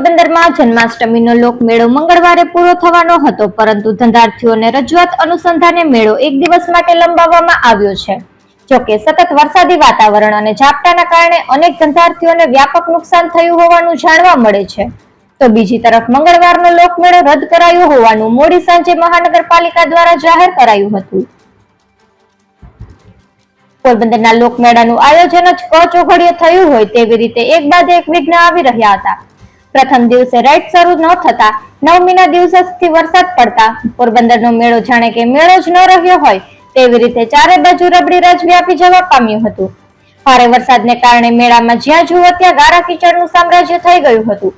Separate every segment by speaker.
Speaker 1: પોરબંદરમાં જન્માષ્ટમીનો લોકમેળો મંગળવારે પૂરો થવાનો હતો, પરંતુ ધંધાર્થીઓને રજૂઆત અનુસંધાને મેળો એક દિવસ માટે લંબાવવામાં આવ્યો છે। જોકે સતત વરસાદી વાતાવરણ અને ઝાપટાના કારણે અનેક ધંધાર્થીઓને વ્યાપક નુકસાન થયું હોવાનું જાણવા મળે છે, તો બીજી તરફ મંગળવારનો લોકમેળો રદ કરાયો હોવાનું મોડી સાંજે મહાનગરપાલિકા દ્વારા જાહેર કરાયું હતું। પોરબંદરના લોકમેળાનું આયોજન જ કચોઘડીએ થયું હોય તેવી રીતે એક બાદ એક વિઘ્ન આવી રહ્યા હતા। પ્રથમ દિવસે રાઈડ શરૂ ન થતા નવમીના દિવસથી વરસાદ પડતા પોરબંદરનો મેળો જાણે કે મેળો જ ન રહ્યો હોય તેવી રીતે ચારે બાજુ રબડી રાજ વ્યાપી જવા પામ્યું હતું। ભારે વરસાદને કારણે મેળામાં જ્યાં જુઓ ત્યાં ગારા કીચડનું સામ્રાજ્ય થઈ ગયું હતું।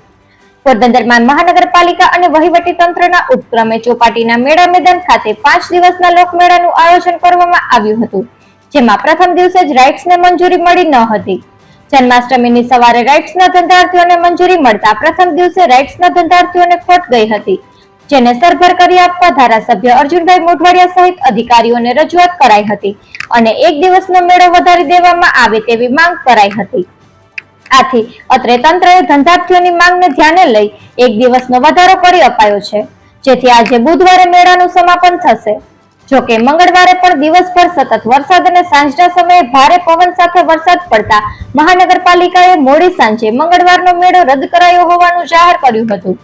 Speaker 1: પોરબંદરમાં મહાનગરપાલિકા અને વહીવટી તંત્રના ઉપક્રમે ચોપાટીના મેળા મેદાન ખાતે 5 દિવસના લોકમેળાનું આયોજન કરવામાં આવ્યું હતું, જેમાં પ્રથમ દિવસે જ રાઇડ્સને મંજૂરી મળી ન હતી। જન્માષ્ટમીની સવારે રાઇડ્સના ધંધાર્થીઓને મંજૂરી મળતા પ્રથમ દિવસે રાઇડ્સના ધંધાર્થીઓને ખોટ ગઈ હતી, જેને સરભર કરી આપવા ધારાસભ્ય અર્જુનભાઈ મોઢવાડિયા સહિત અધિકારીઓને રજૂઆત કરાઈ હતી અને એક દિવસનો મેળો વધારી દેવામાં આવે તેવી માંગ કરાઈ હતી। આથી અત્રે તંત્રએ ધંધાર્થીઓની માંગને ધ્યાને લઈ એક દિવસનો વધારો કરી અપાયો છે, જેથી આજે બુધવારે મેળાનું સમાપન થશે। જોકે મંગળવારે પણ દિવસભર સતત વરસાદ અને સાંજના સમયે ભારે પવન સાથે વરસાદ પડતા મહાનગરપાલિકાએ મોડી સાંજે મંગળવારનો મેળો રદ કરાયો હોવાનું જાહેર કર્યું હતું।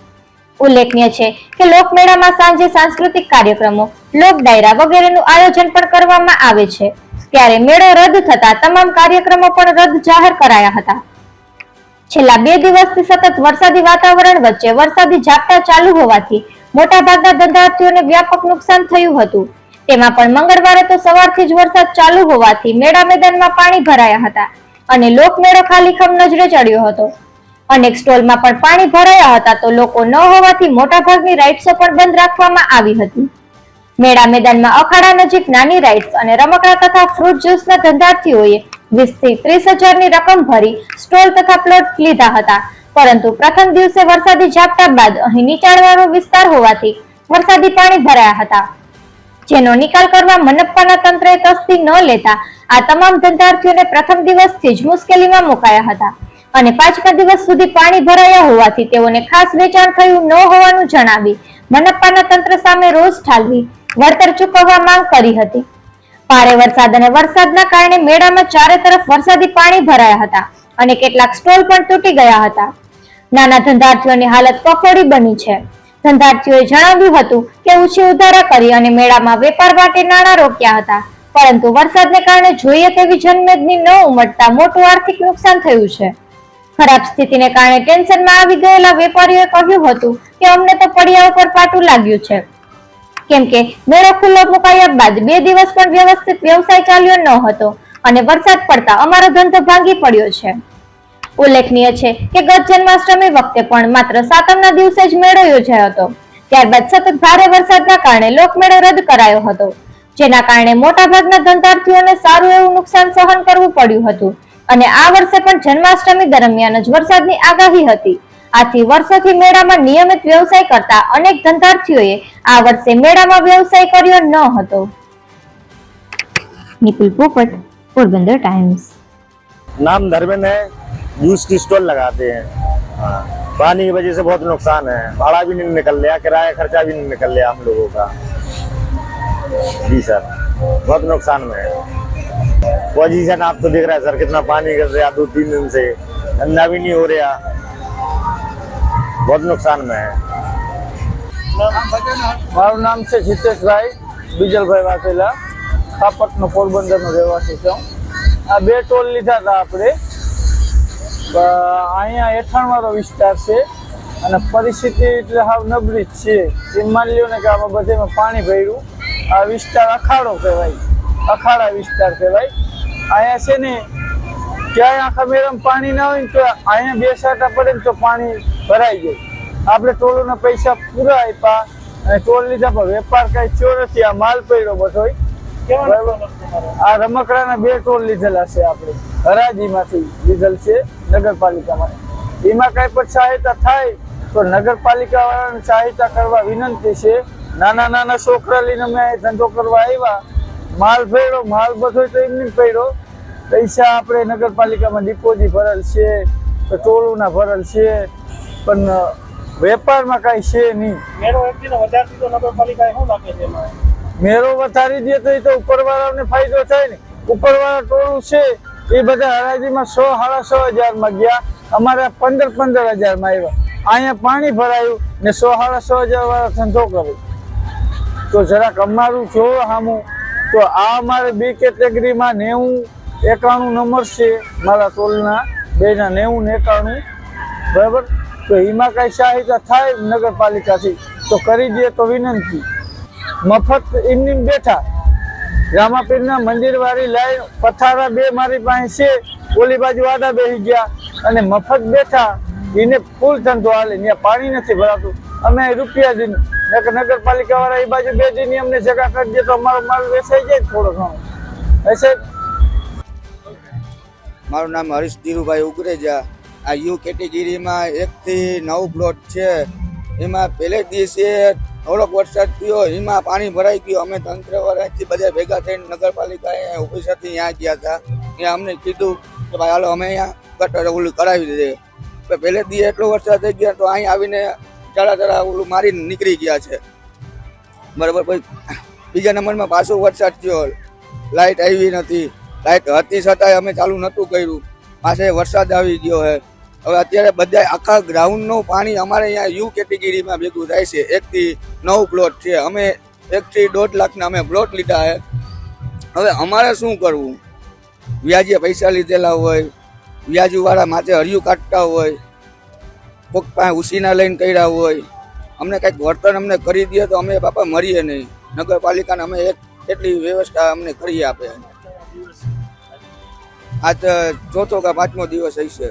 Speaker 1: ઉલ્લેખનીય છે કે લોકમેળામાં સાંજે સાંસ્કૃતિક કાર્યક્રમો, લોક ડાયરા વગેરેનું આયોજન પણ કરવામાં આવે છે, ત્યારે મેળો રદ થતા તમામ કાર્યક્રમો પણ રદ જાહેર કરાયા હતા। છેલ્લા 2 દિવસથી સતત વરસાદી વાતાવરણ વચ્ચે વરસાદી ઝાપટા ચાલુ હોવાથી મોટાભાગના ધંધાર્થીઓને વ્યાપક નુકસાન થયું હતું। તેમાં પણ મંગળવારે તો સવારથી જ વરસાદ ચાલુ હોવાથી મેળા મેદાનમાં પાણી ભરાયા હતા અને લોકમેળો ખાલીખમ નજરે ચડ્યો હતો। અનેક સ્ટોલમાં પણ પાણી ભરાયા હતા, તો લોકો ન હોવાથી મોટાભાગની રાઇડ્સો પણ બંધ રાખવામાં આવી હતી। મેળા મેદાનમાં અખાડા નજીક નાની રાઇડ્સ અને રમકડા તથા ફ્રૂટ જ્યુસના ધંધાર્થીઓએ 20 થી 30 હજારની રકમ ભરી સ્ટોલ તથા પ્લોટ લીધા હતા, પરંતુ પ્રથમ દિવસે વરસાદી ઝાપટા બાદ અહીં નીચાણવાળો વિસ્તાર હોવાથી વરસાદી પાણી ભરાયા હતા, જેનો નિકાલ કરવા મનપાના તંત્રએ તસ્દી ન લેતા આ તમામ ધંધાર્થીઓને પ્રથમ દિવસથી જ મુશ્કેલીમાં મુકાયા હતા અને 5મા દિવસ સુધી પાણી ભરાયા હોવાથી તેઓને ખાસ વેચાણ થયું ન હોવાનું જણાવી મનપાના તંત્ર સામે રોષ ઠાલવી વળતર ચૂકવવા માંગ કરી હતી। ભારે વરસાદ અને વરસાદના કારણે મેળામાં ચારે તરફ વરસાદી પાણી ભરાયા હતા અને કેટલાક સ્ટોલ પણ તૂટી ગયા હતા। નાના ધંધાર્થીઓની હાલત કફોડી બની છે। ધંધાર્થીઓએ જણાવ્યું હતું કે ઊંચી ઉધારા કરી અને મેળામાં વેપાર માટે નાણાં રોક્યા હતા, પરંતુ વરસાદને કારણે જોઈએ તેવી જનમેદની ન ઉમટતા મોટું આર્થિક નુકસાન થયું છે। ખરાબ સ્થિતિને કારણે ટેન્શનમાં આવી ગયેલા વેપારીઓએ કહ્યું હતું કે અમને તો પડ્યા ઉપર પાટું લાગ્યું છે, કેમ કે મેળો ખુલ્લો મુકાયા બાદ 2 દિવસ પણ વ્યવસ્થિત વ્યવસાય ચાલ્યો ન હતો અને વરસાદ પડતા અમારો ધંધો ભાંગી પડ્યો છે। ઉલ્લેખનીય છે કે ગત જન્માષ્ટમી વખતે પણ માત્ર સાતમના દિવસે જ મેળો યોજાયો હતો, ત્યારબાદ સતત ભારે વરસાદના કારણે લોકમેળો રદ કરાયો હતો, જેના કારણે મોટાભાગના ધંધાર્થીઓને સારું એવું નુકસાન સહન કરવું પડ્યું હતું અને આ વર્ષે પણ જન્માષ્ટમી દરમિયાન જ વરસાદની આગાહી હતી। આથી વર્ષોથી મેળામાં નિયમિત વ્યવસાય કરતા અનેક ધંધાર્થીઓએ આ વર્ષે મેળામાં વ્યવસાય કર્યો ન હતો। નિપુલ પોપટ, પોરબંદર टाइम्स।
Speaker 2: नाम धर्मेंद्र है, जूस की स्टॉल लगाते हैं। पानी की वजह से बहुत नुकसान है, भाड़ा भी नहीं निकल रहा, किराया खर्चा भी नहीं निकल रहा हम लोगों का। जी सर, बहुत नुकसान में है। पोजीशन आप तो देख रहे हैं सर, कितना पानी गिर रहा 2-3 दिन से, धंधा भी नहीं हो रहा, बहुत नुकसान में है।
Speaker 3: મારું નામ છે જીતેશભાઈ બીજલભાઈ વાઘેલા, કાપટનો પોરબંદરનો રહેવાસી છું। આ 2 ટોલ લીધા હતા આપણે। અહીંયા હેઠાણવાળો વિસ્તાર છે અને પરિસ્થિતિ એટલે હાવ નબળી જ છે। એમ માની લ્યો ને કે આમાં બધેમાં પાણી ભર્યું। આ વિસ્તાર અખાડો કહેવાય, અખાડા વિસ્તાર કહેવાય। અહીંયા છે ને ક્યાંય આખા મેળામાં પાણી ના હોય ને તો અહીંયા 2 સાટા પડે ને તો પાણી ભરાઈ જાય। આપણે ટોલોના પૈસા પૂરા આપ્યા અને ટોલ લીધા, પણ વેપાર કઈ થયો નથી। આ માલ પડ્યો બધો। આ રમકડાના 2 ટોલ લીધેલા છે આપણે, હરાજીમાંથી લીધેલ છે નગરપાલિકામાં। એમાં કઈ પણ સહાયતા થાય તો નગરપાલિકા વાળાને સહાયતા કરવા વિનંતી છે। નાના નાના છોકરા લઈને અમે ધંધો કરવા આવ્યા, માલ પડ્યો, માલ બધો તો એમને પડ્યો। પૈસા આપણે નગરપાલિકામાં ડિપોઝિટ ભરેલ છે, ટોલોના ભરેલ છે, પણ વેપારમાં કાંઈ છે નહીં.
Speaker 4: મેળો એક દિન વધારે દીધો નગરપાલિકાએ શું લાગે છે એમાં?
Speaker 3: મેળો વધારી દે તો એ તો ઉપરવાળાને ફાયદો થાય ને. ઉપરવાળા ટોળું છે એ બધા હરાજીમાં 6,500,000 ગયા, અમારે 15,000 આવ્યા. અહીંયા પાણી ભરાયું ને 6,500,000 વાળા ધંધો કરે. તો જરાક અમારું જોવો સામું. તો આ અમારે બી કેટેગરીમાં 91 નંબર છે મારા ટોલના, બેના 90 ને 91, બરાબર. તો એમાં કઈ સહાયતા થાય નગરપાલિકાથી તો કરી દે તો વિનંતી. મફત એમની બેઠા રામાપીરના મંદિર વાળી લાઈન પથારા 2 મારી પાસે છે, ઓલી બાજુ આડા બેસી ગયા અને મફત બેઠા. એને ફૂલ ધંધો હાલે, ત્યાં પાણી નથી ભરાતું. અમે રૂપિયા દઈને નગરપાલિકા વાળા એ બાજુ 2 દિન અમને જગા કરી દે તો અમારો માલ વેચાઈ જાય થોડો ઘણો. હશે.
Speaker 5: મારું નામ હરીશ ધીરુભાઈ ઉગરેજા. આ યુ કેટેગરીમાં 1 થી 9 પ્લોટ છે. એમાં પહેલે દિવસે થોડોક વરસાદ થયો, એમાં પાણી ભરાઈ ગયું. અમે તંત્રવાળાથી બધા ભેગા થઈને નગરપાલિકાએ ઓફિસરથી ત્યાં ગયા હતા. ત્યાં અમને કીધું કે ભાઈ હાલો અમે અહીંયા ગટર ઓલું કરાવી દઈએ. પહેલે દિવસે એટલો વરસાદ થઈ ગયા તો અહીં આવીને ચડા ઓલું મારીને નીકળી ગયા છે, બરાબર. પછી બીજા નંબરમાં પાછો વરસાદ થયો, લાઇટ આવી નથી. લાઇટ હતી છતાંય અમે ચાલુ નહોતું કર્યું. પાસે વરસાદ આવી ગયો છે. હવે અત્યારે બધા આખા ગ્રાઉન્ડનું પાણી અમારે અહીંયા યુ કેટેગરીમાં ભેગું થાય છે. 1 થી 9 પ્લોટ છે. અમે 1 થી 1.5 લાખના અમે પ્લોટ લીધા છે. હવે અમારે શું કરવું? વ્યાજે પૈસા લીધેલા હોય, વ્યાજવાળા માથે હરિયું કાઢતા હોય, કોઈક પાસે ઉસીના લઈને કર્યા હોય. અમને કંઈક વર્તન અમને કરી દે તો અમે બાપા મરીએ નહીં. નગરપાલિકાને અમે એટલી વ્યવસ્થા અમને કરી આપે. આજ 4થો કે 5મો દિવસ હશે.